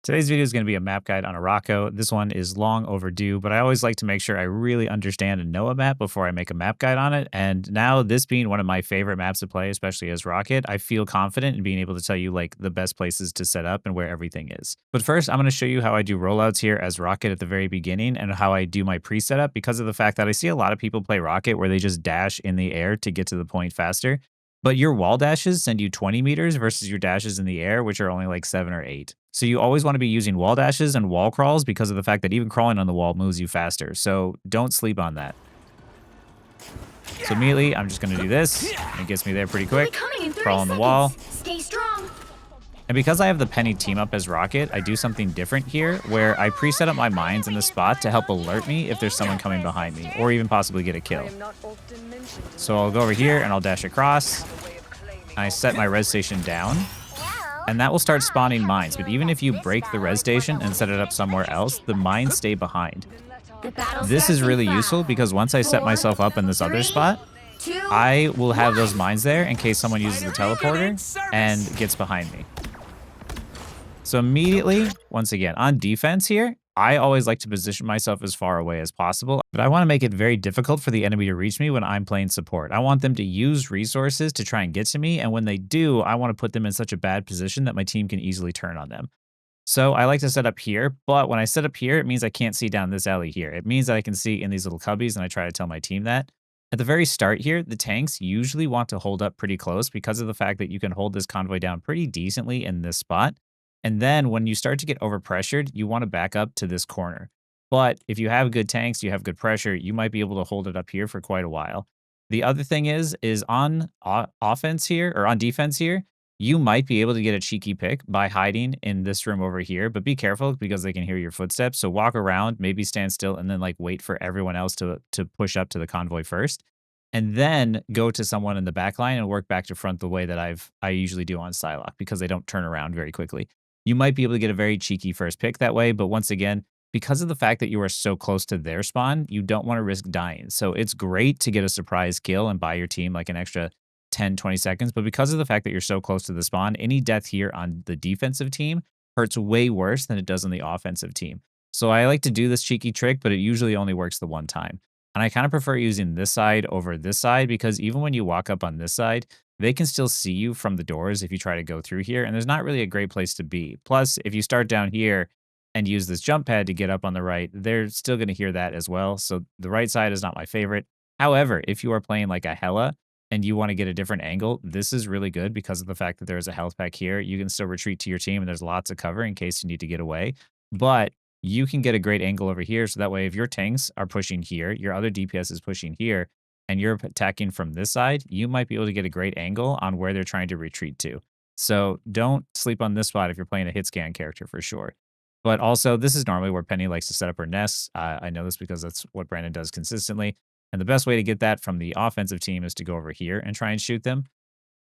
Today's video is going to be a map guide on Arakko. This one is long overdue, but I always like to make sure I really understand and know a map before I make a map guide on it. And now, this being one of my favorite maps to play, especially as Rocket, I feel confident in being able to tell you like the best places to set up and where everything is. But first, I'm going to show you how I do rollouts here as Rocket at the very beginning and how I do my pre-setup because of the fact that I see a lot of people play Rocket where they just dash in the air to get to the point faster. But your wall dashes send you 20 meters versus your dashes in the air, which are only like 7 or 8. So you always want to be using wall dashes and wall crawls because of the fact that even crawling on the wall moves you faster. So don't sleep on that. So immediately, I'm just going to do this. It gets me there pretty quick. Crawl on the wall. Stay strong. And because I have the Penny team up as Rocket, I do something different here where I preset up my mines in the spot to help alert me if there's someone coming behind me or even possibly get a kill. So I'll go over here and I'll dash across. And I set my res station down. And that will start spawning mines. But even if you break the res station and set it up somewhere else, the mines stay behind. This is really useful because once I set myself up in this other spot, I will have those mines there in case someone uses the teleporter and gets behind me. So immediately, once again, on defense here, I always like to position myself as far away as possible, but I want to make it very difficult for the enemy to reach me when I'm playing support. I want them to use resources to try and get to me, and when they do, I want to put them in such a bad position that my team can easily turn on them. So I like to set up here, but when I set up here, it means I can't see down this alley here. It means that I can see in these little cubbies, and I try to tell my team that. At the very start here, the tanks usually want to hold up pretty close because of the fact that you can hold this convoy down pretty decently in this spot. And then when you start to get overpressured, you want to back up to this corner. But if you have good tanks, you have good pressure, you might be able to hold it up here for quite a while. The other thing is on offense here or on defense here, you might be able to get a cheeky pick by hiding in this room over here, but be careful because they can hear your footsteps. So walk around, maybe stand still, and then like wait for everyone else to push up to the convoy first. And then go to someone in the back line and work back to front the way that I usually do on Psylocke because they don't turn around very quickly. You might be able to get a very cheeky first pick that way, but once again, because of the fact that you are so close to their spawn, you don't want to risk dying. So it's great to get a surprise kill and buy your team like an extra 10, 20 seconds, but because of the fact that you're so close to the spawn, any death here on the defensive team hurts way worse than it does on the offensive team. So I like to do this cheeky trick, but it usually only works the one time. And I kind of prefer using this side over this side because even when you walk up on this side, they can still see you from the doors if you try to go through here, and there's not really a great place to be. Plus, if you start down here and use this jump pad to get up on the right, they're still going to hear that as well. So the right side is not my favorite. However, if you are playing like a Hela and you want to get a different angle, this is really good because of the fact that there's a health pack here. You can still retreat to your team and there's lots of cover in case you need to get away. But you can get a great angle over here. So that way, if your tanks are pushing here, your other DPS is pushing here, and you're attacking from this side, you might be able to get a great angle on where they're trying to retreat to. So don't sleep on this spot if you're playing a hit scan character for sure. But also, this is normally where Penny likes to set up her nests. I know this because that's what Brandon does consistently. And the best way to get that from the offensive team is to go over here and try and shoot them.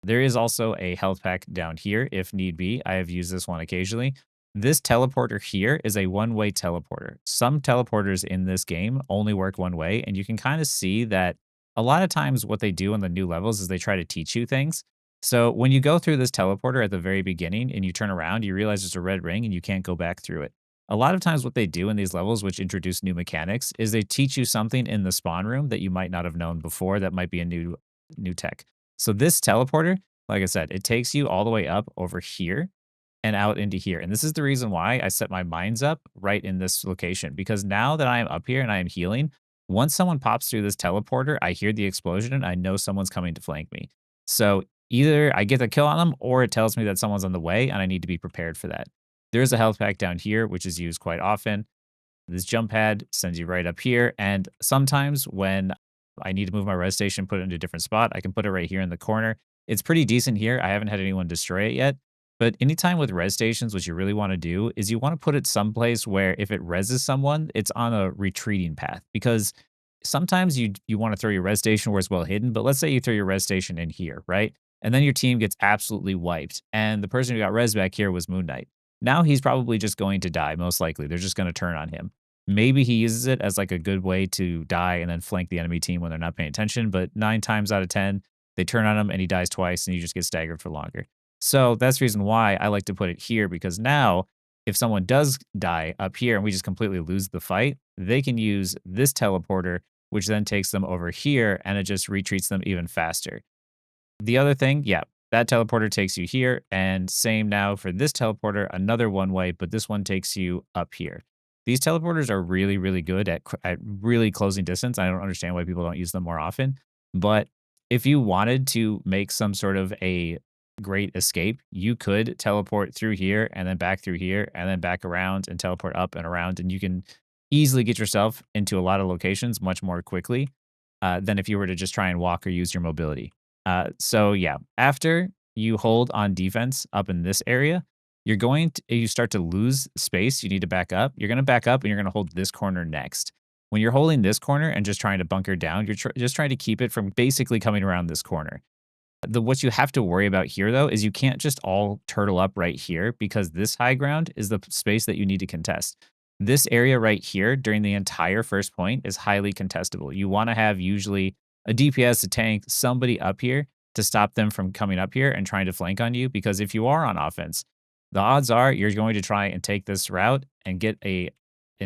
There is also a health pack down here if need be. I have used this one occasionally. This teleporter here is a one-way teleporter. Some teleporters in this game only work one way, and you can kind of see that a lot of times what they do on the new levels is they try to teach you things. So when you go through this teleporter at the very beginning and you turn around, you realize there's a red ring and you can't go back through it. A lot of times what they do in these levels, which introduce new mechanics, is they teach you something in the spawn room that you might not have known before that might be a new tech. So this teleporter, like I said, it takes you all the way up over here and out into here. And this is the reason why I set my mines up right in this location, because now that I am up here and I am healing, once someone pops through this teleporter, I hear the explosion and I know someone's coming to flank me. So either I get the kill on them or it tells me that someone's on the way and I need to be prepared for that. There's a health pack down here, which is used quite often. This jump pad sends you right up here. And sometimes when I need to move my res station, put it into a different spot, I can put it right here in the corner. It's pretty decent here. I haven't had anyone destroy it yet. But anytime with res stations, what you really want to do is you want to put it someplace where if it reses someone, it's on a retreating path. Because sometimes you want to throw your res station where it's well hidden, but let's say you throw your res station in here, right? And then your team gets absolutely wiped. And the person who got res back here was Moon Knight. Now he's probably just going to die, most likely. They're just going to turn on him. Maybe he uses it as like a good way to die and then flank the enemy team when they're not paying attention. But 9 times out of 10, they turn on him and he dies twice and you just get staggered for longer. So that's the reason why I like to put it here, because now if someone does die up here and we just completely lose the fight, they can use this teleporter, which then takes them over here and it just retreats them even faster. The other thing, yeah, that teleporter takes you here, and same now for this teleporter, another one way, but this one takes you up here. These teleporters are really, really good at really closing distance. I don't understand why people don't use them more often, but if you wanted to make some sort of a great escape, you could teleport through here and then back through here and then back around and teleport up and around, and you can easily get yourself into a lot of locations much more quickly than if you were to just try and walk or use your mobility. So yeah, after you hold on defense up in this area, you start to lose space. You need to back up. You're going to back up and you're going to hold this corner next. When you're holding this corner and just trying to bunker down, you're just trying to keep it from basically coming around this corner. What you have to worry about here, though, is you can't just all turtle up right here because this high ground is the space that you need to contest. This area right here during the entire first point is highly contestable. You want to have usually a DPS, a tank, somebody up here to stop them from coming up here and trying to flank on you, because if you are on offense, the odds are you're going to try and take this route and get an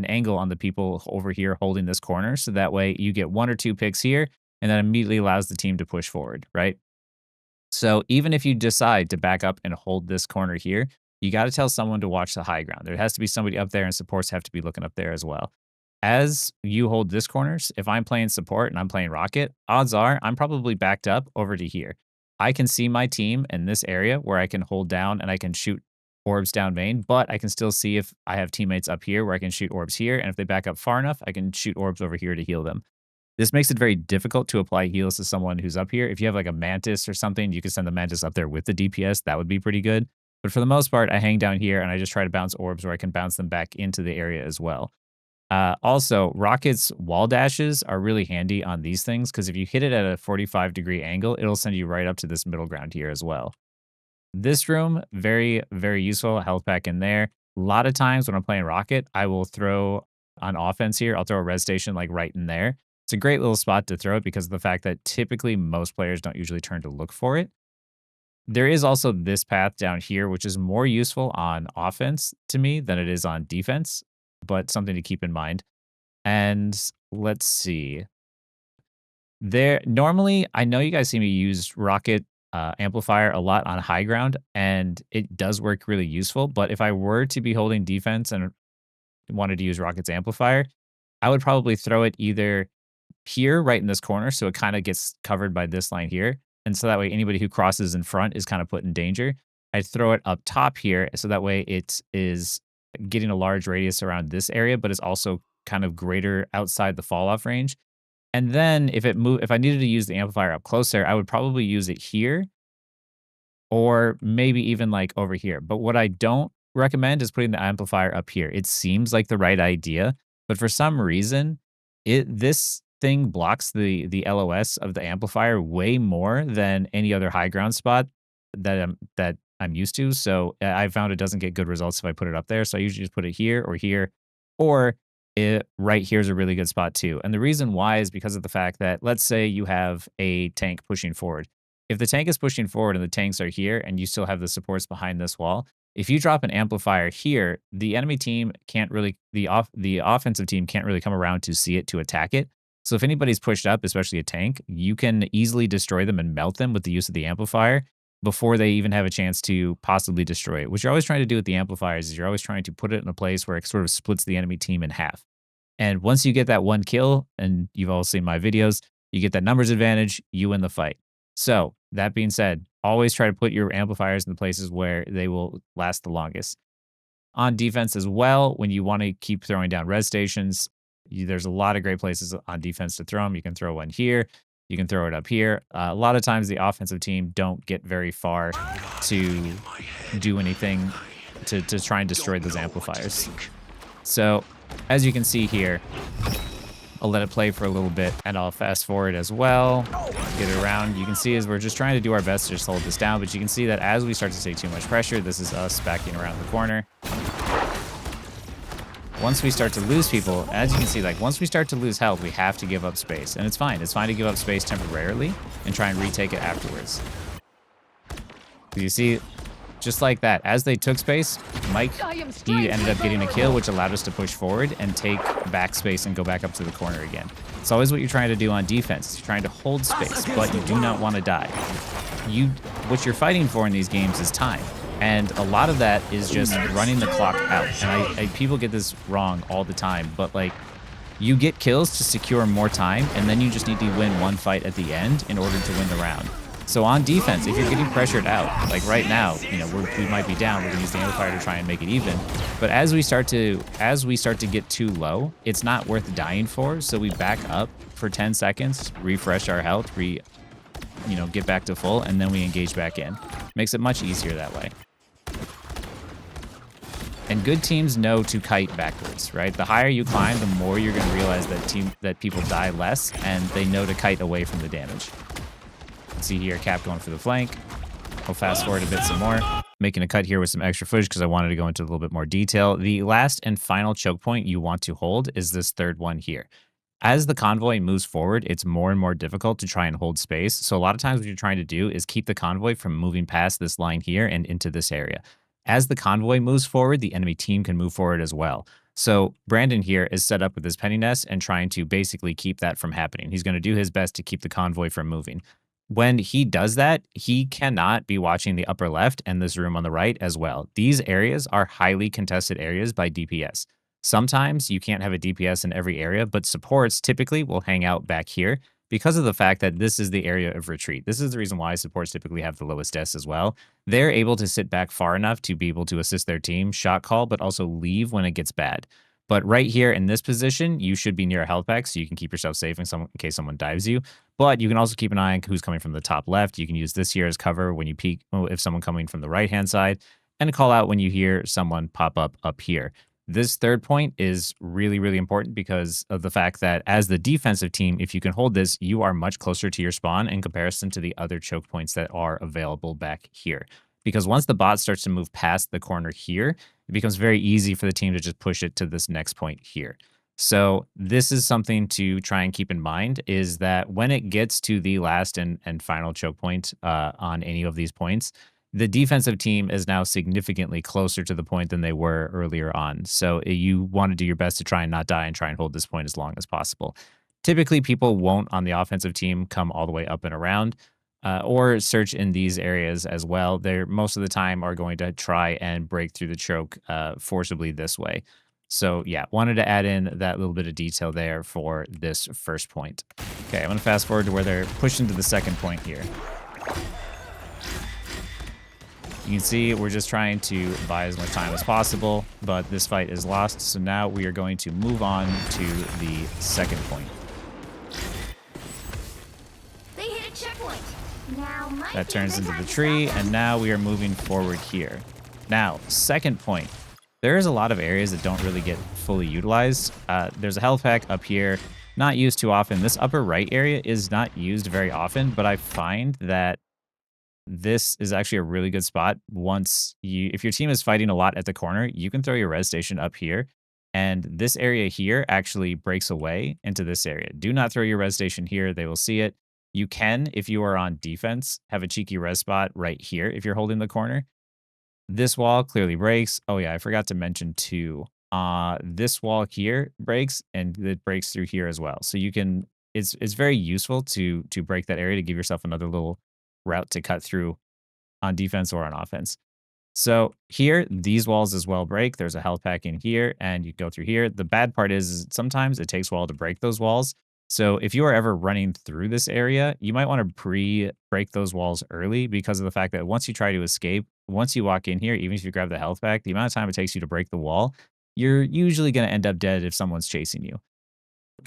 angle on the people over here holding this corner, so that way you get 1 or 2 picks here and that immediately allows the team to push forward, right? So even if you decide to back up and hold this corner here, you got to tell someone to watch the high ground. There has to be somebody up there, and supports have to be looking up there as well. As you hold this corners, if I'm playing support and I'm playing rocket, odds are I'm probably backed up over to here. I can see my team in this area where I can hold down and I can shoot orbs down main, but I can still see if I have teammates up here where I can shoot orbs here. And if they back up far enough, I can shoot orbs over here to heal them. This makes it very difficult to apply heals to someone who's up here. If you have like a mantis or something, you can send the mantis up there with the DPS. That would be pretty good. But for the most part, I hang down here and I just try to bounce orbs where I can bounce them back into the area as well. Also, rockets wall dashes are really handy on these things because if you hit it at a 45-degree angle, it'll send you right up to this middle ground here as well. This room, very, very useful. Health pack in there. A lot of times when I'm playing rocket, I will throw on offense here. I'll throw a res station like right in there. It's a great little spot to throw it because of the fact that typically most players don't usually turn to look for it. There is also this path down here, which is more useful on offense to me than it is on defense, but something to keep in mind. And let's see. Normally, I know you guys see me use rocket amplifier a lot on high ground, and it does work really useful. But if I were to be holding defense and wanted to use rocket's amplifier, I would probably throw it either here, right in this corner, so it kind of gets covered by this line here. And so that way anybody who crosses in front is kind of put in danger. I'd throw it up top here, so that way it is getting a large radius around this area, but it's also kind of greater outside the fall off range. And then if I needed to use the amplifier up closer, I would probably use it here or maybe even like over here. But what I don't recommend is putting the amplifier up here. It seems like the right idea, but for some reason, this thing blocks the LOS of the amplifier way more than any other high ground spot that I'm used to. So I found it doesn't get good results if I put it up there. So I usually just put it here, or right here is a really good spot too. And the reason why is because of the fact that let's say you have a tank pushing forward. If the tank is pushing forward and the tanks are here and you still have the supports behind this wall, if you drop an amplifier here, the enemy team can't really, the offensive team can't really come around to see it to attack it. So if anybody's pushed up, especially a tank, you can easily destroy them and melt them with the use of the amplifier before they even have a chance to possibly destroy it. What you're always trying to do with the amplifiers is you're always trying to put it in a place where it sort of splits the enemy team in half. And once you get that one kill, and you've all seen my videos, you get that numbers advantage, you win the fight. So that being said, always try to put your amplifiers in the places where they will last the longest. On defense as well, when you want to keep throwing down res stations, there's a lot of great places on defense to throw them. You can throw one here. You can throw it up here. A lot of times the offensive team don't get very far to do anything to try and destroy those amplifiers. So as you can see here, I'll let it play for a little bit and I'll fast forward as well, get it around. You can see as we're just trying to do our best to just hold this down, but you can see that as we start to take too much pressure, this is us backing around the corner. Once we start to lose people, as you can see, like once we start to lose health, we have to give up space. And it's fine. It's fine to give up space temporarily and try and retake it afterwards. You see, Just like that. As they took space, Mike, he ended up getting a kill, which allowed us to push forward and take backspace and go back up to the corner again. It's always what you're trying to do on defense. You're trying to hold space, but you do not want to die. What you're fighting for in these games is time. And a lot of that is just running the clock out. And people get this wrong all the time, but like, you get kills to secure more time, and then you just need to win one fight at the end in order to win the round. So on defense, if you're getting pressured out, like right now, you know, we might be down, we're gonna use the amplifier to try and make it even. But as we start to get too low, it's not worth dying for. So we back up for 10 seconds, refresh our health, get back to full, and then we engage back in. Makes it much easier that way. And good teams know to kite backwards, right? The higher you climb, the more you're going to realize that people die less, and they know to kite away from the damage. You can see here, Cap going for the flank. I'll fast forward a bit some more. Making a cut here with some extra footage because I wanted to go into a little bit more detail. The last and final choke point you want to hold is this third one here. As the convoy moves forward, it's more and more difficult to try and hold space. So a lot of times what you're trying to do is keep the convoy from moving past this line here and into this area. As the convoy moves forward, the enemy team can move forward as well. So Brandon here is set up with his penny nest and trying to basically keep that from happening. He's going to do his best to keep the convoy from moving. When he does that, he cannot be watching the upper left and this room on the right as well. These areas are highly contested areas by DPS. Sometimes you can't have a DPS in every area, but supports typically will hang out back here because of the fact that this is the area of retreat. This is the reason why supports typically have the lowest deaths as well. They're able to sit back far enough to be able to assist their team, shot call, but also leave when it gets bad. But right here in this position, you should be near a health pack so you can keep yourself safe in case someone dives you. But you can also keep an eye on who's coming from the top left. You can use this here as cover when you peek, if someone coming from the right-hand side, and call out when you hear someone pop up here. This third point is really, really important because of the fact that as the defensive team, if you can hold this, you are much closer to your spawn in comparison to the other choke points that are available back here. Because once the bot starts to move past the corner here, it becomes very easy for the team to just push it to this next point here. So this is something to try and keep in mind, is that when it gets to the last and final choke point on any of these points, the defensive team is now significantly closer to the point than they were earlier on. So you want to do your best to try and not die and try and hold this point as long as possible. Typically, people won't on the offensive team come all the way up and around or search in these areas as well. They're most of the time are going to try and break through the choke forcibly this way. So yeah, wanted to add in that little bit of detail there for this first point. Okay, I'm going to fast forward to where they're pushing to the second point here. You can see we're just trying to buy as much time as possible, but this fight is lost. So now we are going to move on to the second point. They hit a checkpoint. Now that turns into the tree, and now we are moving forward here. Now, second point. There is a lot of areas that don't really get fully utilized. There's a health pack up here, not used too often. This upper right area is not used very often, but I find that this is actually a really good spot. If your team is fighting a lot at the corner, you can throw your res station up here, and this area here actually breaks away into this area. Do not throw your res station here. They will see it. You can, if you are on defense, have a cheeky res spot right here if you're holding the corner. This wall clearly breaks. Oh yeah, I forgot to mention too. This wall here breaks, and it breaks through here as well. So you can. It's very useful to break that area to give yourself another little route to cut through on defense or on offense. So here, these walls as well break. There's a health pack in here, and you go through here. The bad part is sometimes it takes a while to break those walls. So if you are ever running through this area, you might want to pre-break those walls early because of the fact that once you try to escape, once you walk in here, even if you grab the health pack, the amount of time it takes you to break the wall, you're usually going to end up dead if someone's chasing you.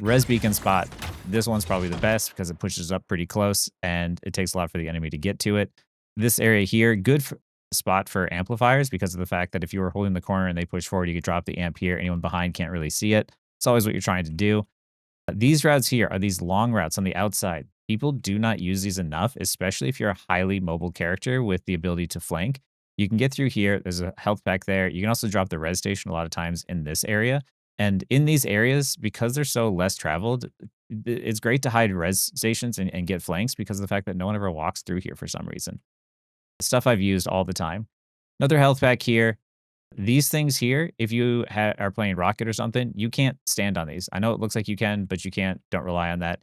Res beacon spot. This one's probably the best because it pushes up pretty close and it takes a lot for the enemy to get to it. This area here, good spot for amplifiers because of the fact that if you were holding the corner and they push forward, you could drop the amp here. Anyone behind can't really see it. It's always what you're trying to do. These routes here are these long routes on the outside. People do not use these enough, especially if you're a highly mobile character with the ability to flank. You can get through here. There's a health pack there. You can also drop the res station a lot of times in this area. And in these areas, because they're so less traveled, it's great to hide res stations and get flanks because of the fact that no one ever walks through here for some reason. Stuff I've used all the time. Another health pack here. These things here, if you are playing Rocket or something, you can't stand on these. I know it looks like you can, but you can't. Don't rely on that.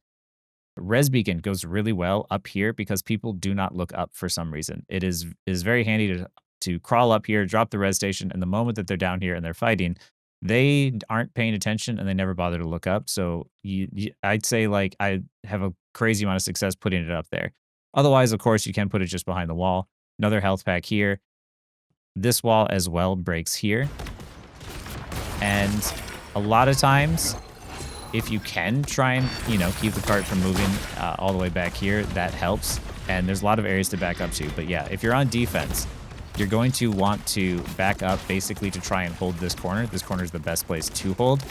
Res beacon goes really well up here because people do not look up for some reason. It is very handy to crawl up here, drop the res station, and the moment that they're down here and they're fighting, they aren't paying attention and they never bother to look up. So I'd say like I have a crazy amount of success putting it up there. Otherwise, of course, you can put it just behind the wall. Another health pack here. This wall as well breaks here. And a lot of times, if you can try and, keep the cart from moving all the way back here, that helps. And there's a lot of areas to back up to. But yeah, if you're on defense, you're going to want to back up basically to try and hold this corner. This corner is the best place to hold.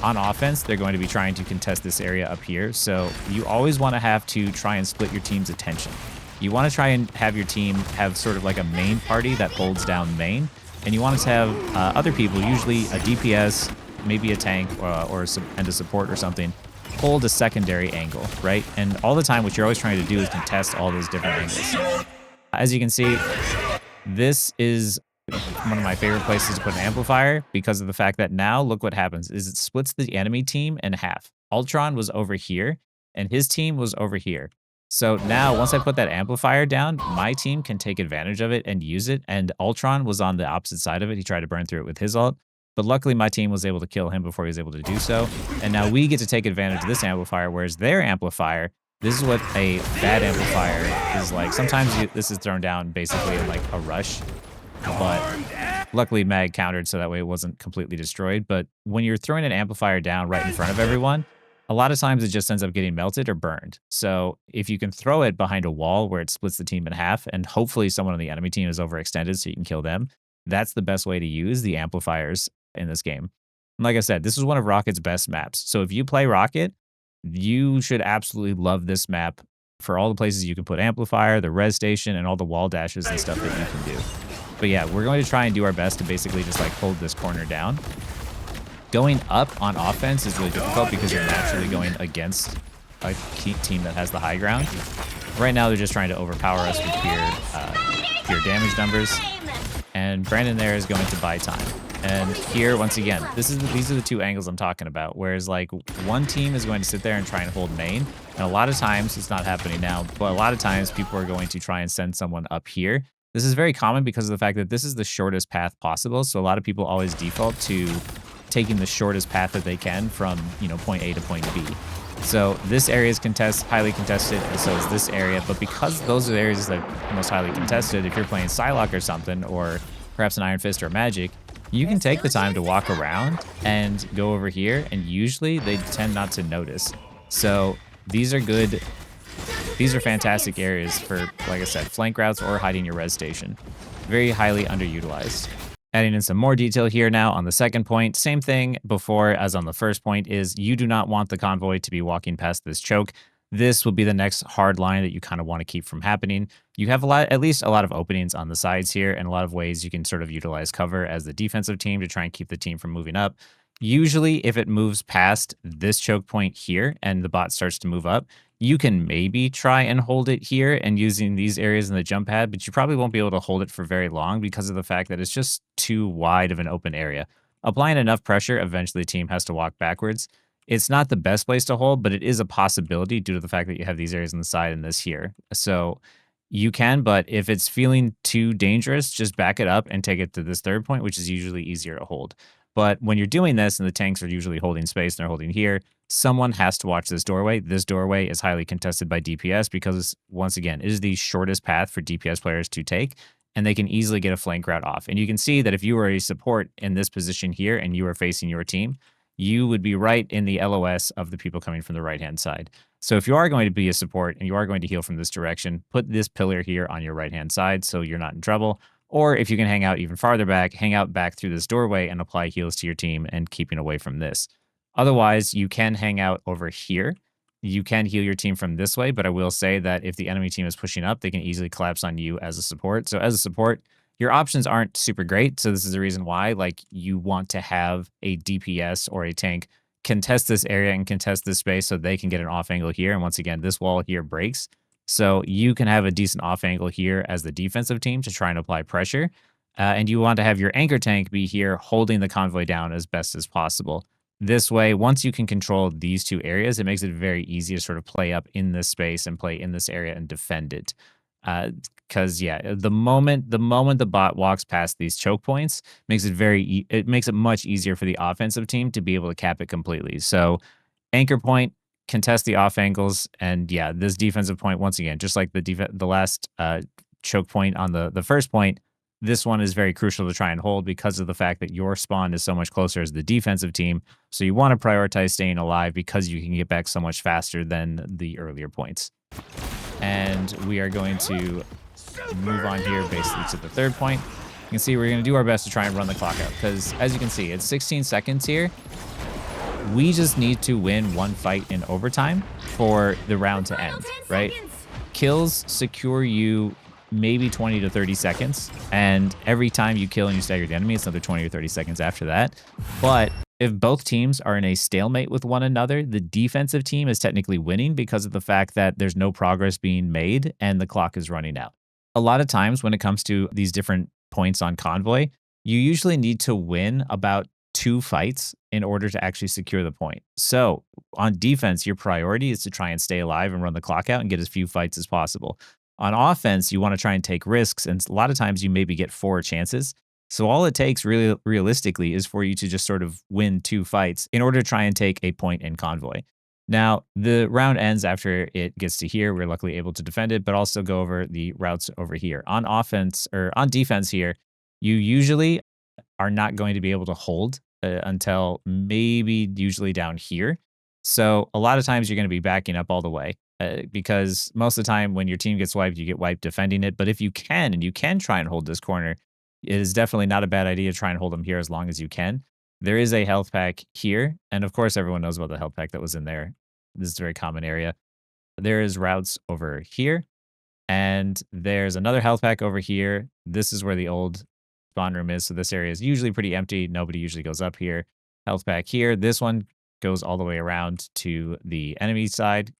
On offense, they're going to be trying to contest this area up here. So you always want to have to try and split your team's attention. You want to try and have your team have sort of like a main party that holds down main. And you want to have other people, usually a DPS, maybe a tank and a support or something, hold a secondary angle, right? And all the time, what you're always trying to do is contest all those different angles. As you can see, this is one of my favorite places to put an amplifier because of the fact that now look what happens is it splits the enemy team in half. Ultron was over here and his team was over here. So now once I put that amplifier down, my team can take advantage of it and use it. And Ultron was on the opposite side of it. He tried to burn through it with his ult. But luckily, my team was able to kill him before he was able to do so. And now we get to take advantage of this amplifier, whereas their amplifier, this is what a bad amplifier is like. Sometimes this is thrown down basically in like a rush. But luckily, Mag countered so that way it wasn't completely destroyed. But when you're throwing an amplifier down right in front of everyone, a lot of times it just ends up getting melted or burned. So if you can throw it behind a wall where it splits the team in half, and hopefully someone on the enemy team is overextended so you can kill them, that's the best way to use the amplifiers in this game. And like I said, this is one of Rocket's best maps. So if you play Rocket, you should absolutely love this map for all the places you can put amplifier, the res station, and all the wall dashes and stuff that you can do. But yeah, we're going to try and do our best to basically just like hold this corner down. Going up on offense is really difficult because you're naturally going against a team that has the high ground. Right now, they're just trying to overpower us with pure damage numbers. And Brandon there is going to buy time. And here, once again, these are the two angles I'm talking about. Whereas, like, one team is going to sit there and try and hold main. And a lot of times, it's not happening now, but a lot of times people are going to try and send someone up here. This is very common because of the fact that this is the shortest path possible. So a lot of people always default to taking the shortest path that they can from, point A to point B. So this area is highly contested, and so is this area. But because those are the areas that are most highly contested, if you're playing Psylocke or something, or perhaps an Iron Fist or a Magic, you can take the time to walk around and go over here, and usually they tend not to notice. So these are good. These are fantastic areas for, like I said, flank routes or hiding your res station. Very highly underutilized. Adding in some more detail here now on the second point. Same thing before as on the first point is you do not want the convoy to be walking past this choke. This will be the next hard line that you kind of want to keep from happening. You have at least a lot of openings on the sides here and a lot of ways you can sort of utilize cover as the defensive team to try and keep the team from moving up. Usually if it moves past this choke point here and the bot starts to move up, you can maybe try and hold it here and using these areas in the jump pad, but you probably won't be able to hold it for very long because of the fact that it's just too wide of an open area. Applying enough pressure, eventually the team has to walk backwards. It's not the best place to hold, but it is a possibility due to the fact that you have these areas on the side and this here. So you can, but if it's feeling too dangerous, just back it up and take it to this third point, which is usually easier to hold. But when you're doing this and the tanks are usually holding space and they're holding here, someone has to watch this doorway. This doorway is highly contested by DPS because, once again, it is the shortest path for DPS players to take, and they can easily get a flank route off. And you can see that if you were a support in this position here and you were facing your team, you would be right in the LOS of the people coming from the right-hand side. So if you are going to be a support and you are going to heal from this direction, put this pillar here on your right-hand side so you're not in trouble. Or if you can hang out even farther back, hang out back through this doorway and apply heals to your team and keeping away from this. Otherwise, you can hang out over here. You can heal your team from this way, but I will say that if the enemy team is pushing up, they can easily collapse on you as a support. So as a support, your options aren't super great. So this is the reason why, like, you want to have a DPS or a tank contest this area and contest this space so they can get an off angle here. And once again, this wall here breaks. So you can have a decent off angle here as the defensive team to try and apply pressure. And you want to have your anchor tank be here holding the convoy down as best as possible. This way, once you can control these two areas, it makes it very easy to sort of play up in this space and play in this area and defend it. Because yeah, the moment the bot walks past these choke points, makes it it makes it much easier for the offensive team to be able to cap it completely. So anchor point, contest the off angles, and yeah, this defensive point once again, just like the last choke point on the first point, this one is very crucial to try and hold because of the fact that your spawn is so much closer as the defensive team. So you want to prioritize staying alive because you can get back so much faster than the earlier points. And we are going to move on here basically to the third point. You can see we're going to do our best to try and run the clock out because as you can see, it's 16 seconds here. We just need to win one fight in overtime for the round to end, right? Kills secure you maybe 20 to 30 seconds. And every time you kill and you stagger the enemy, it's another 20 or 30 seconds after that. But if both teams are in a stalemate with one another, the defensive team is technically winning because of the fact that there's no progress being made and the clock is running out. A lot of times when it comes to these different points on convoy, you usually need to win about 2 fights in order to actually secure the point. So on defense, your priority is to try and stay alive and run the clock out and get as few fights as possible. On offense, you want to try and take risks, and a lot of times you maybe get 4 chances. So all it takes really realistically is for you to just sort of win 2 fights in order to try and take a point in convoy. Now, the round ends after it gets to here. We're luckily able to defend it, but also go over the routes over here. On offense or on defense here, you usually are not going to be able to hold until maybe usually down here. So a lot of times you're going to be backing up all the way because most of the time when your team gets wiped, you get wiped defending it. But if you can and you can try and hold this corner, it is definitely not a bad idea to try and hold them here as long as you can. There is a health pack here. And of course, everyone knows about the health pack that was in there. This is a very common area. There is routes over here. And there's another health pack over here. This is where the old spawn room is. So this area is usually pretty empty. Nobody usually goes up here. Health pack here. This one goes all the way around to the enemy side.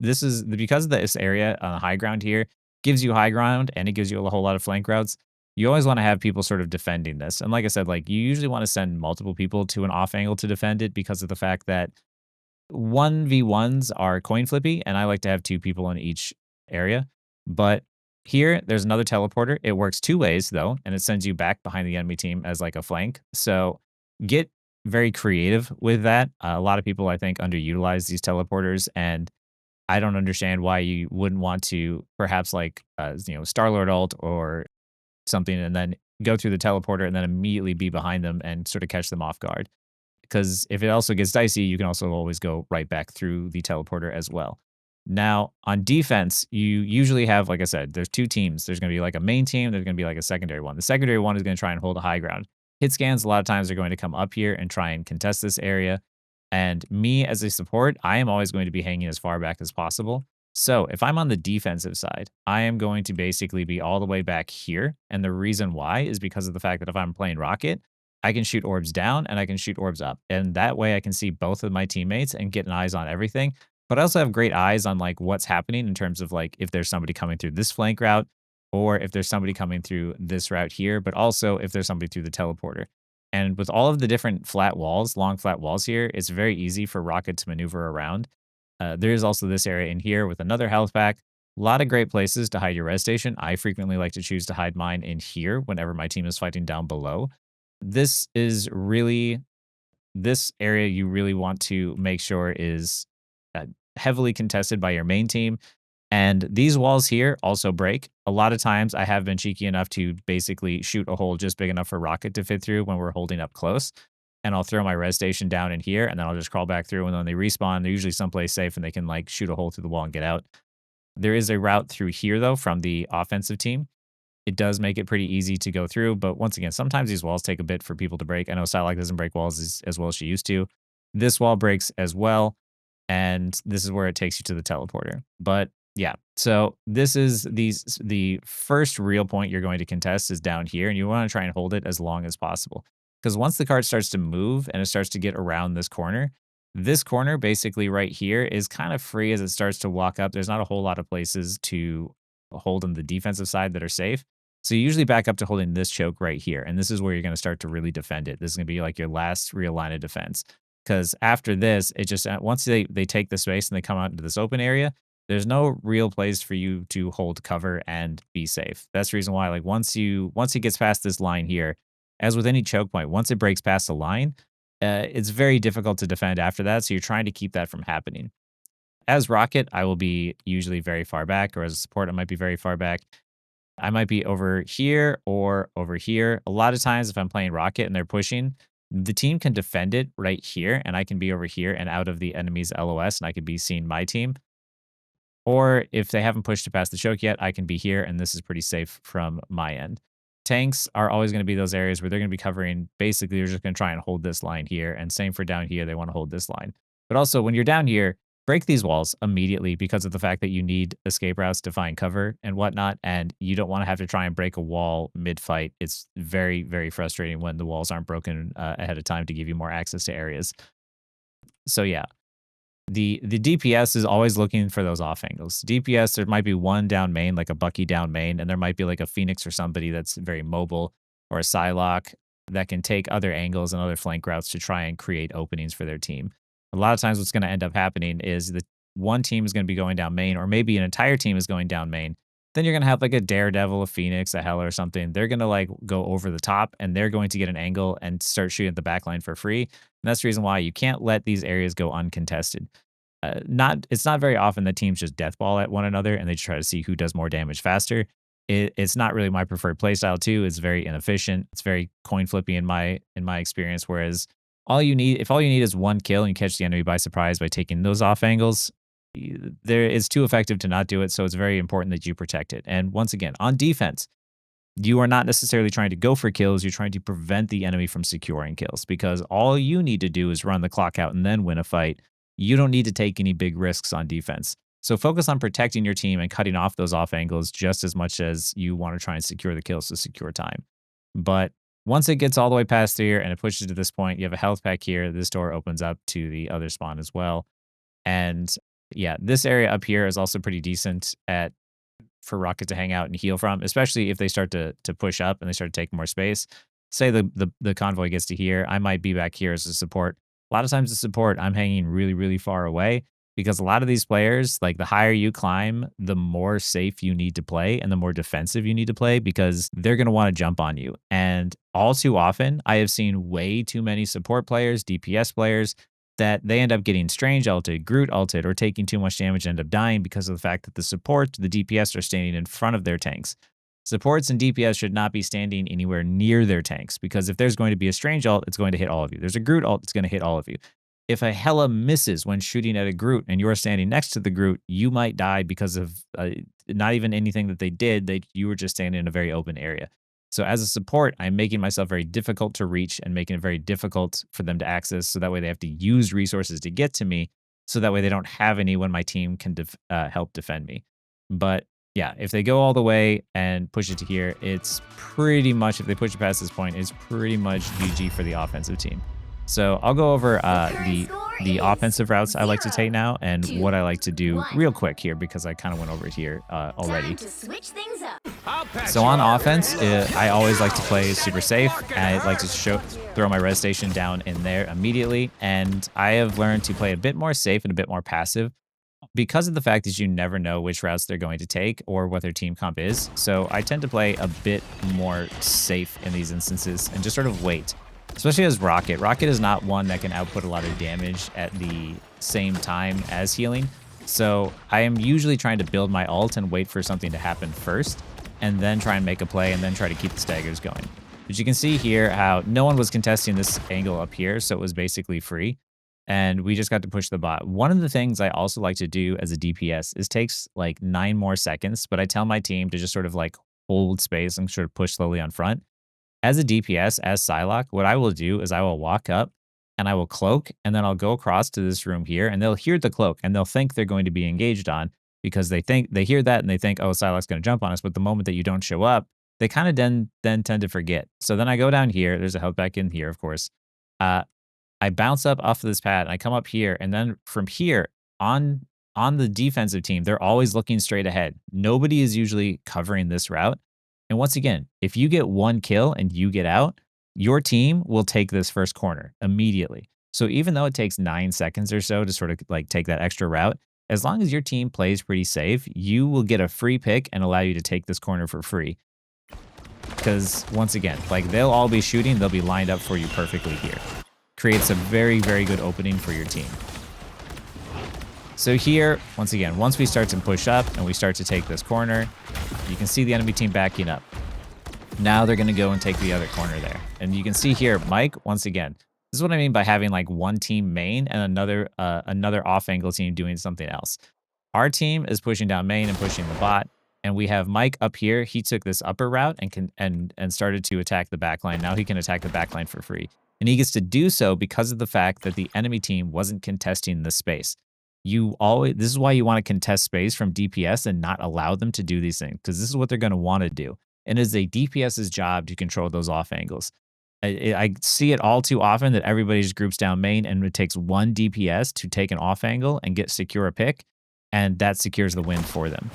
This is because of this area on the high ground here gives you high ground and it gives you a whole lot of flank routes. You always want to have people sort of defending this. And like I said, like you usually want to send multiple people to an off angle to defend it because of the fact that 1v1s are coin flippy and I like to have 2 people in each area. But here, there's another teleporter. It works 2 ways though, and it sends you back behind the enemy team as like a flank. So get very creative with that. A lot of people, I think, underutilize these teleporters, and I don't understand why you wouldn't want to perhaps like, Star-Lord ult or something and then go through the teleporter and then immediately be behind them and sort of catch them off guard. Because if it also gets dicey, you can also always go right back through the teleporter as well. Now, on defense, you usually have, like I said, there's 2 teams. There's going to be like a main team. There's going to be like a secondary one. The secondary one is going to try and hold a high ground. Hit scans, a lot of times, are going to come up here and try and contest this area. And me as a support, I am always going to be hanging as far back as possible. So if I'm on the defensive side, I am going to basically be all the way back here. And the reason why is because of the fact that if I'm playing Rocket, I can shoot orbs down and I can shoot orbs up. And that way I can see both of my teammates and get an eyes on everything. But I also have great eyes on like what's happening in terms of like if there's somebody coming through this flank route or if there's somebody coming through this route here, but also if there's somebody through the teleporter. And with all of the different flat walls, long flat walls here, it's very easy for Rocket to maneuver around. There is also this area in here with another health pack. A lot of great places to hide your res station. I frequently like to choose to hide mine in here whenever my team is fighting down below. This is really, this area you really want to make sure is heavily contested by your main team. And these walls here also break. A lot of times I have been cheeky enough to basically shoot a hole just big enough for Rocket to fit through when we're holding up close. And I'll throw my res station down in here and then I'll just crawl back through. And when they respawn, they're usually someplace safe and they can like shoot a hole through the wall and get out. There is a route through here though from the offensive team. It does make it pretty easy to go through. But once again, sometimes these walls take a bit for people to break. I know Satellite doesn't break walls as well as she used to. This wall breaks as well. And this is where it takes you to the teleporter. But yeah, so this is the first real point you're going to contest is down here, and you want to try and hold it as long as possible. Because once the card starts to move and it starts to get around this corner basically right here is kind of free as it starts to walk up. There's not a whole lot of places to hold on the defensive side that are safe. So you usually back up to holding this choke right here. And this is where you're going to start to really defend it. This is going to be like your last real line of defense. Because after this, it just, once they take the space and they come out into this open area, there's no real place for you to hold cover and be safe. That's the reason why, like, once he gets past this line here, as with any choke point, once it breaks past the line, it's very difficult to defend after that. So you're trying to keep that from happening. As Rocket, I will be usually very far back, or as a support, I might be very far back. I might be over here or over here. A lot of times, if I'm playing Rocket and they're pushing, the team can defend it right here, and I can be over here and out of the enemy's LOS, and I could be seeing my team. Or if they haven't pushed it past the choke yet, I can be here, and this is pretty safe from my end. Tanks are always going to be those areas where they're going to be covering. Basically, they're just going to try and hold this line here. And same for down here, they want to hold this line. But also, when you're down here, break these walls immediately because of the fact that you need escape routes to find cover and whatnot. And you don't want to have to try and break a wall mid-fight. It's very, very frustrating when the walls aren't broken ahead of time to give you more access to areas. So yeah, the DPS is always looking for those off angles. DPS, there might be one down main, like a Bucky down main, and there might be like a Phoenix or somebody that's very mobile, or a Psylocke that can take other angles and other flank routes to try and create openings for their team. A lot of times what's going to end up happening is that one team is going to be going down main, or maybe an entire team is going down main. Then you're going to have like a Daredevil, a Phoenix, a Hela or something. They're going to like go over the top, and they're going to get an angle and start shooting at the back line for free. And that's the reason why you can't let these areas go uncontested. It's not very often that teams just deathball at one another and they try to see who does more damage faster. It's not really my preferred playstyle too. It's very inefficient. It's very coin flippy in my experience. Whereas if all you need is one kill and you catch the enemy by surprise by taking those off angles, it's too effective to not do it. So it's very important that you protect it. And once again, on defense, you are not necessarily trying to go for kills. You're trying to prevent the enemy from securing kills, because all you need to do is run the clock out and then win a fight. You don't need to take any big risks on defense. So focus on protecting your team and cutting off those off angles just as much as you want to try and secure the kills to secure time. But once it gets all the way past here and it pushes to this point, you have a health pack here. This door opens up to the other spawn as well. And yeah, this area up here is also pretty decent for Rocket to hang out and heal from, especially if they start to push up and they start to take more space. Say the convoy gets to here, I might be back here as a support. A lot of times the support, I'm hanging really, really far away, because a lot of these players, like, the higher you climb, the more safe you need to play and the more defensive you need to play, because they're going to want to jump on you. And all too often, I have seen way too many support players, DPS players, that they end up getting Strange ulted, Groot ulted, or taking too much damage and end up dying because of the fact that the support, the DPS, are standing in front of their tanks. Supports and DPS should not be standing anywhere near their tanks, because if there's going to be a Strange ult, it's going to hit all of you. There's a Groot ult, it's going to hit all of you. If a Hela misses when shooting at a Groot and you're standing next to the Groot, you might die because of not even anything that they did. You were just standing in a very open area. So as a support, I'm making myself very difficult to reach and making it very difficult for them to access. So that way they have to use resources to get to me. So that way they don't have any when my team can help defend me. But yeah, if they go all the way and push it to here, it's pretty much, if they push it past this point, it's pretty much GG for the offensive team. So I'll go over the offensive routes I like to take now and what I like to do real quick here, because I kind of went over it here already. So on offense, I always like to play super safe. I like to throw my res station down in there immediately. And I have learned to play a bit more safe and a bit more passive, because of the fact that you never know which routes they're going to take or what their team comp is. So I tend to play a bit more safe in these instances and just sort of wait. Especially as Rocket. Rocket is not one that can output a lot of damage at the same time as healing. So I am usually trying to build my ult and wait for something to happen first, and then try and make a play and then try to keep the staggers going. But you can see here how no one was contesting this angle up here, so it was basically free. And we just got to push the bot. One of the things I also like to do as a DPS is takes like 9 more seconds, but I tell my team to just sort of like hold space and sort of push slowly on front. As a DPS, as Psylocke, what I will do is I will walk up and I will cloak, and then I'll go across to this room here, and they'll hear the cloak and they'll think they're going to be engaged on, because they hear that and they think, oh, Psylocke's going to jump on us. But the moment that you don't show up, they kind of then tend to forget. So then I go down here. There's a health back in here, of course. I bounce up off of this pad and I come up here, and then from here on the defensive team, they're always looking straight ahead. Nobody is usually covering this route. And once again, if you get one kill and you get out, your team will take this first corner immediately. So even though it takes 9 seconds or so to sort of like take that extra route, as long as your team plays pretty safe, you will get a free pick and allow you to take this corner for free. Because once again, like they'll all be shooting, they'll be lined up for you perfectly here. Creates a very, very good opening for your team. So here, once again, once we start to push up and we start to take this corner, you can see the enemy team backing up. Now they're going to go and take the other corner there. And you can see here, Mike, once again, this is what I mean by having like one team main and another off-angle team doing something else. Our team is pushing down main and pushing the bot. And we have Mike up here. He took this upper route and started to attack the backline. Now he can attack the backline for free. And he gets to do so because of the fact that the enemy team wasn't contesting the space. This is why you want to contest space from DPS and not allow them to do these things, because this is what they're going to want to do. And it's a DPS's job to control those off angles. I see it all too often that everybody just groups down main and it takes one DPS to take an off angle and secure a pick, and that secures the win for them.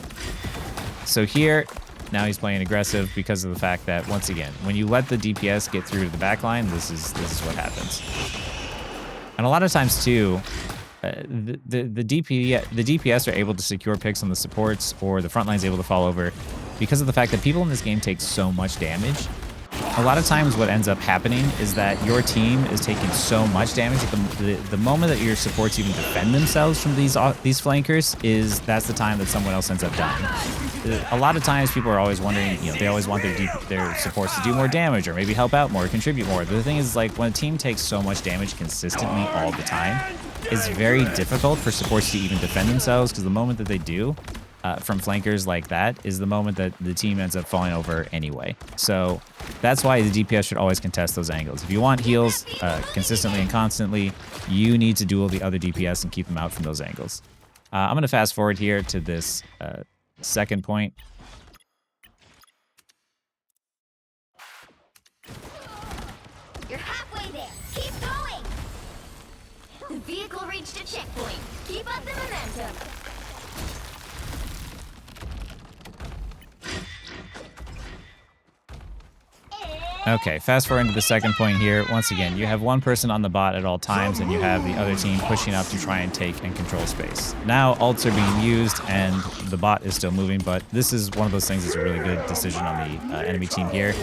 So here, now he's playing aggressive because of the fact that, once again, when you let the DPS get through to the backline, this is what happens. And a lot of times too, the DPS are able to secure picks on the supports, or the front line's able to fall over because of the fact that people in this game take so much damage. A lot of times what ends up happening is that your team is taking so much damage that the moment that your supports even defend themselves from these flankers that's the time that someone else ends up dying. A lot of times people are always wondering, they always want their supports to do more damage or maybe help out more, contribute more. But the thing is, like, when a team takes so much damage consistently all the time, it's very difficult for supports to even defend themselves, because the moment that they do, from flankers like that, is the moment that the team ends up falling over anyway. So that's why the DPS should always contest those angles. If you want heals consistently and constantly, you need to duel the other DPS and keep them out from those angles. I'm going to fast forward here to this second point. You're halfway there. Keep going. The vehicle reached a checkpoint. Keep up the momentum. Okay, fast forward into the second point here. Once again, you have one person on the bot at all times, and you have the other team pushing up to try and take and control space. Now, ults are being used, and the bot is still moving, but this is one of those things that's a really good decision on the enemy team here.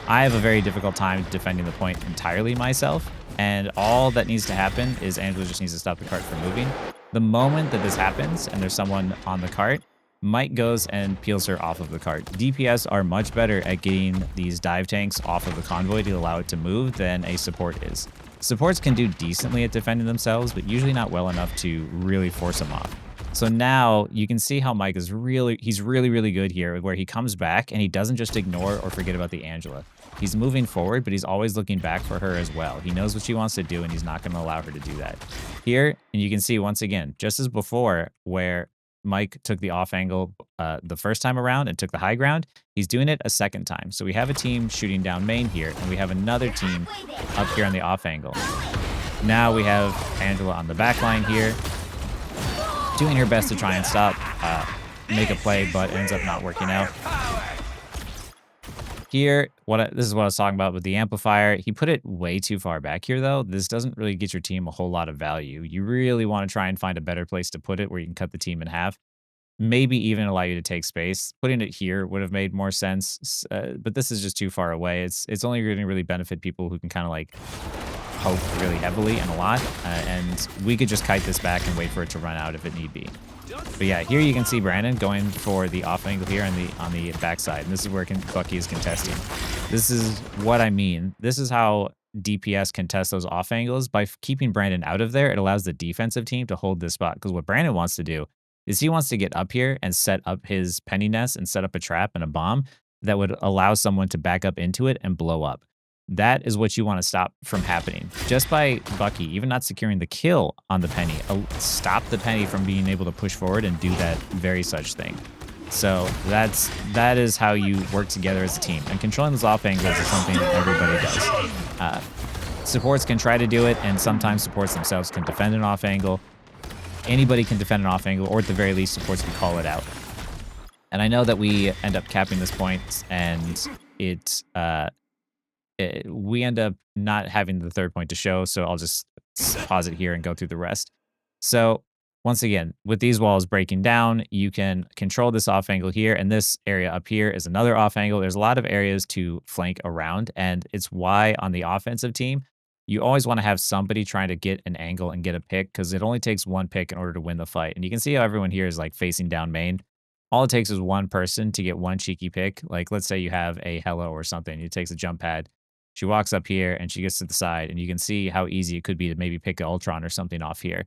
I have a very difficult time defending the point entirely myself, and all that needs to happen is Angela just needs to stop the cart from moving. The moment that this happens, and there's someone on the cart, Mike goes and peels her off of the cart. DPS are much better at getting these dive tanks off of the convoy to allow it to move than a support is. Supports can do decently at defending themselves, but usually not well enough to really force them off. So now you can see how Mike is really good here, where he comes back and he doesn't just ignore or forget about the Angela. He's moving forward, but he's always looking back for her as well. He knows what she wants to do, and he's not going to allow her to do that. Here, and you can see once again, just as before, where Mike took the off angle the first time around and took the high ground, he's doing it a second time. So we have a team shooting down main here, and we have another team up here on the off angle. Now we have Angela on the back line here, doing her best to try and stop, make a play, but ends up not working out. Here, this is what I was talking about with the amplifier. He put it way too far back here, though. This doesn't really get your team a whole lot of value. You really want to try and find a better place to put it where you can cut the team in half. Maybe even allow you to take space. Putting it here would have made more sense, but this is just too far away. It's only going to really benefit people who can kind of like hope really heavily and a lot, and we could just kite this back and wait for it to run out if it need be. But yeah, here you can see Brandon going for the off angle here on the backside, and this is where Bucky is contesting. This is what I mean. This is how DPS contest those off angles. By keeping Brandon out of there, it allows the defensive team to hold this spot, because what Brandon wants to do is he wants to get up here and set up his penny nest and set up a trap and a bomb that would allow someone to back up into it and blow up. That is what you want to stop from happening. Just by Bucky even not securing the kill on the penny, stop the penny from being able to push forward and do that very such thing. So that is how you work together as a team. And controlling those off angles is something everybody does. Supports can try to do it, and sometimes supports themselves can defend an off angle. Anybody can defend an off angle, or at the very least, supports can call it out. And I know that we end up capping this point, and we end up not having the third point to show, so I'll just pause it here and go through the rest. So once again, with these walls breaking down, you can control this off angle here, and this area up here is another off angle. There's a lot of areas to flank around, and it's why on the offensive team, you always want to have somebody trying to get an angle and get a pick, because it only takes one pick in order to win the fight. And you can see how everyone here is like facing down main. All it takes is one person to get one cheeky pick. Like, let's say you have a Hello or something. It takes a jump pad. She walks up here and she gets to the side, and you can see how easy it could be to maybe pick an Ultron or something off here.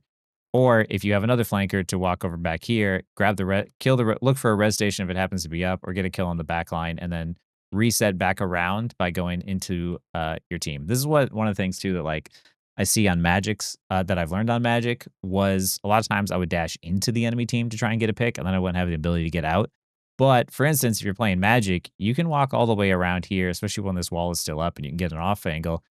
Or if you have another flanker to walk over back here, grab the kill the look for a res station if it happens to be up, or get a kill on the back line, and then reset back around by going into your team. This is what one of the things too that like I see on Magic's that I've learned on Magic was a lot of times I would dash into the enemy team to try and get a pick, and then I wouldn't have the ability to get out. But for instance, if you're playing Magic, you can walk all the way around here, especially when this wall is still up and you can get an off angle.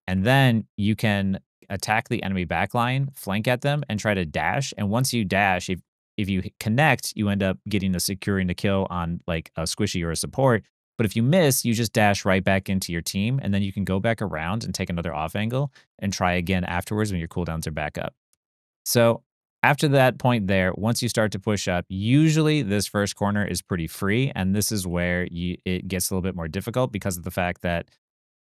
And then you can attack the enemy backline, flank at them, and try to dash. And once you dash, if you connect, you end up getting a securing the kill on like a squishy or a support. But if you miss, you just dash right back into your team, and then you can go back around and take another off angle and try again afterwards when your cooldowns are back up. So after that point there, once you start to push up, usually this first corner is pretty free, and this is where it gets a little bit more difficult because of the fact that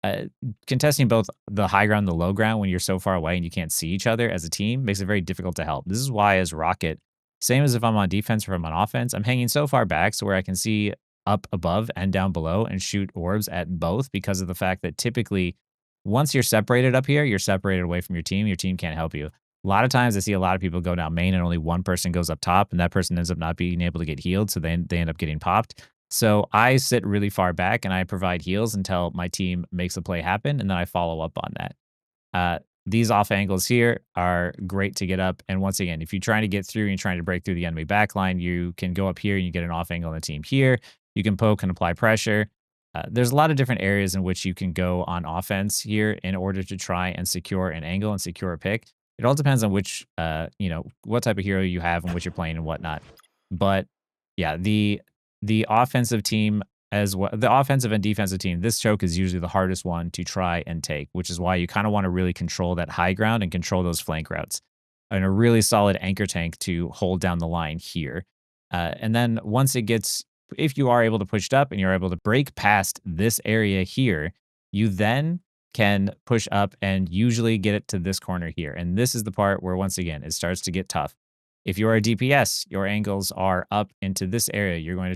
uh, contesting both the high ground and the low ground when you're so far away and you can't see each other as a team makes it very difficult to help. This is why as Rocket, same as if I'm on defense or if I'm on offense, I'm hanging so far back so where I can see up above and down below and shoot orbs at both, because of the fact that typically once you're separated up here, you're separated away from your team. Your team can't help you. A lot of times I see a lot of people go down main and only one person goes up top, and that person ends up not being able to get healed, so they end up getting popped. So I sit really far back and I provide heals until my team makes a play happen, and then I follow up on that. These off angles here are great to get up. And once again, if you're trying to get through and you're trying to break through the enemy backline, you can go up here and you get an off angle on the team here. You can poke and apply pressure. There's a lot of different areas in which you can go on offense here in order to try and secure an angle and secure a pick. It all depends on which, what type of hero you have and what you're playing and whatnot. But yeah, the offensive team as well, the offensive and defensive team, this choke is usually the hardest one to try and take, which is why you kind of want to really control that high ground and control those flank routes. And a really solid anchor tank to hold down the line here. And then once it gets, if you are able to push it up and you're able to break past this area here, you then can push up and usually get it to this corner here. And this is the part where, once again, it starts to get tough. If you're a DPS, your angles are up into this area. You're going to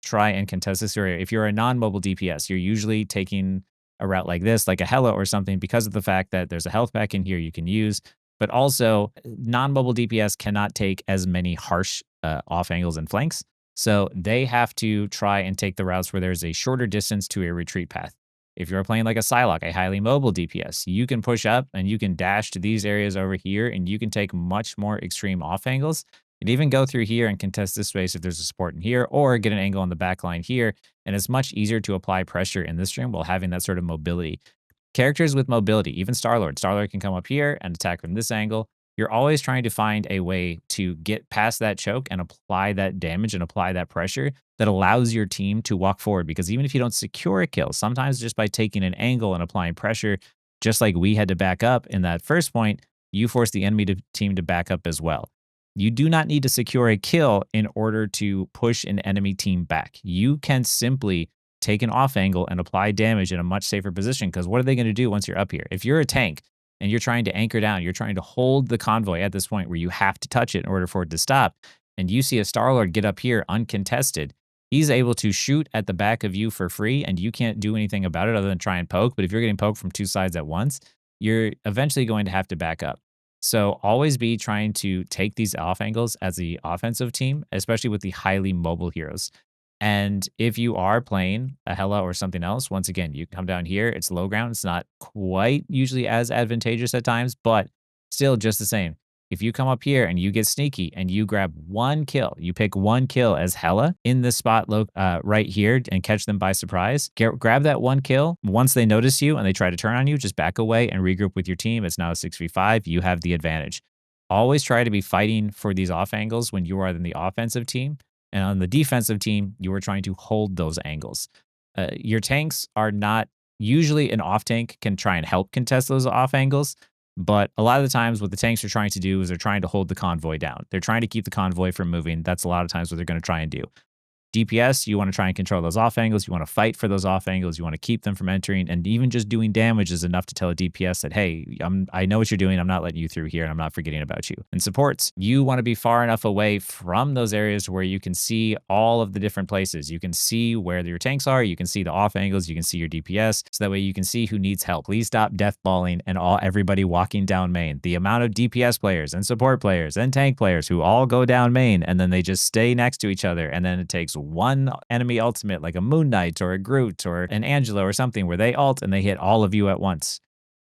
try and contest this area. If you're a non-mobile DPS, you're usually taking a route like this, like a Hela or something, because of the fact that there's a health pack in here you can use. But also, non-mobile DPS cannot take as many harsh off angles and flanks. So they have to try and take the routes where there's a shorter distance to a retreat path. If you're playing like a Psylocke, a highly mobile DPS, you can push up and you can dash to these areas over here, and you can take much more extreme off angles. You can even go through here and contest this space if there's a support in here, or get an angle on the back line here. And it's much easier to apply pressure in this stream while having that sort of mobility. Characters with mobility, even Star-Lord. Star-Lord can come up here and attack from this angle. You're always trying to find a way to get past that choke and apply that damage and apply that pressure that allows your team to walk forward. Because even if you don't secure a kill, sometimes just by taking an angle and applying pressure, just like we had to back up in that first point, you force the enemy team to back up as well. You do not need to secure a kill in order to push an enemy team back. You can simply take an off angle and apply damage in a much safer position, because what are they going to do once you're up here? If you're a tank and you're trying to anchor down, you're trying to hold the convoy at this point where you have to touch it in order for it to stop, and you see a Star-Lord get up here uncontested, he's able to shoot at the back of you for free, and you can't do anything about it other than try and poke. But if you're getting poked from two sides at once, you're eventually going to have to back up. So always be trying to take these off angles as the offensive team, especially with the highly mobile heroes. And if you are playing a Hela or something else, once again, you come down here, it's low ground. It's not quite usually as advantageous at times, but still just the same. If you come up here and you get sneaky and you grab one kill, you pick one kill as Hela in this spot right here and catch them by surprise, grab that one kill. Once they notice you and they try to turn on you, just back away and regroup with your team. It's now a 6v5. You have the advantage. Always try to be fighting for these off angles when you are in the offensive team. And on the defensive team, you are trying to hold those angles. Your tanks are not usually an off tank can try and help contest those off angles. But a lot of the times, what the tanks are trying to do is they're trying to hold the convoy down. They're trying to keep the convoy from moving. That's a lot of times what they're going to try and do. DPS, you want to try and control those off angles. You want to fight for those off angles. You want to keep them from entering. And even just doing damage is enough to tell a DPS that, hey, I know what you're doing. I'm not letting you through here, and I'm not forgetting about you. And supports, you want to be far enough away from those areas where you can see all of the different places. You can see where your tanks are. You can see the off angles. You can see your DPS. So that way you can see who needs help. Please stop deathballing and everybody walking down main. The amount of DPS players and support players and tank players who all go down main and then they just stay next to each other. And then it takes one enemy ultimate like a Moon Knight or a Groot or an Angela or something where they ult and they hit all of you at once.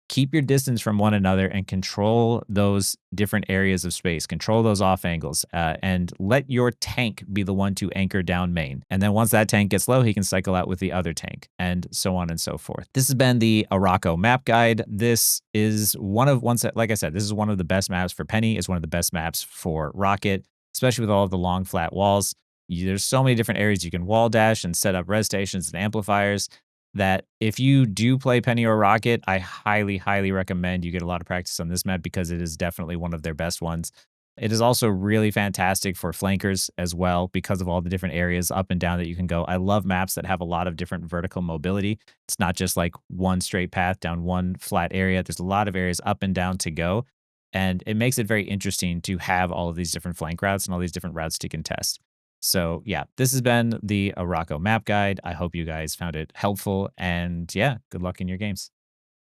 Keep your distance from one another and control those different areas of space. Control those off angles and let your tank be the one to anchor down main. And then once that tank gets low, he can cycle out with the other tank and so on and so forth. This has been the Arakko map guide. This is like I said, this is one of the best maps for Penny. It's one of the best maps for Rocket, especially with all of the long flat walls. There's so many different areas you can wall dash and set up res stations and amplifiers that if you do play Penny or Rocket, I highly, highly recommend you get a lot of practice on this map because it is definitely one of their best ones. It is also really fantastic for flankers as well because of all the different areas up and down that you can go. I love maps that have a lot of different vertical mobility. It's not just like one straight path down one flat area. There's a lot of areas up and down to go. And it makes it very interesting to have all of these different flank routes and all these different routes to contest. So yeah, this has been the Arakko map guide. I hope you guys found it helpful, and yeah, good luck in your games.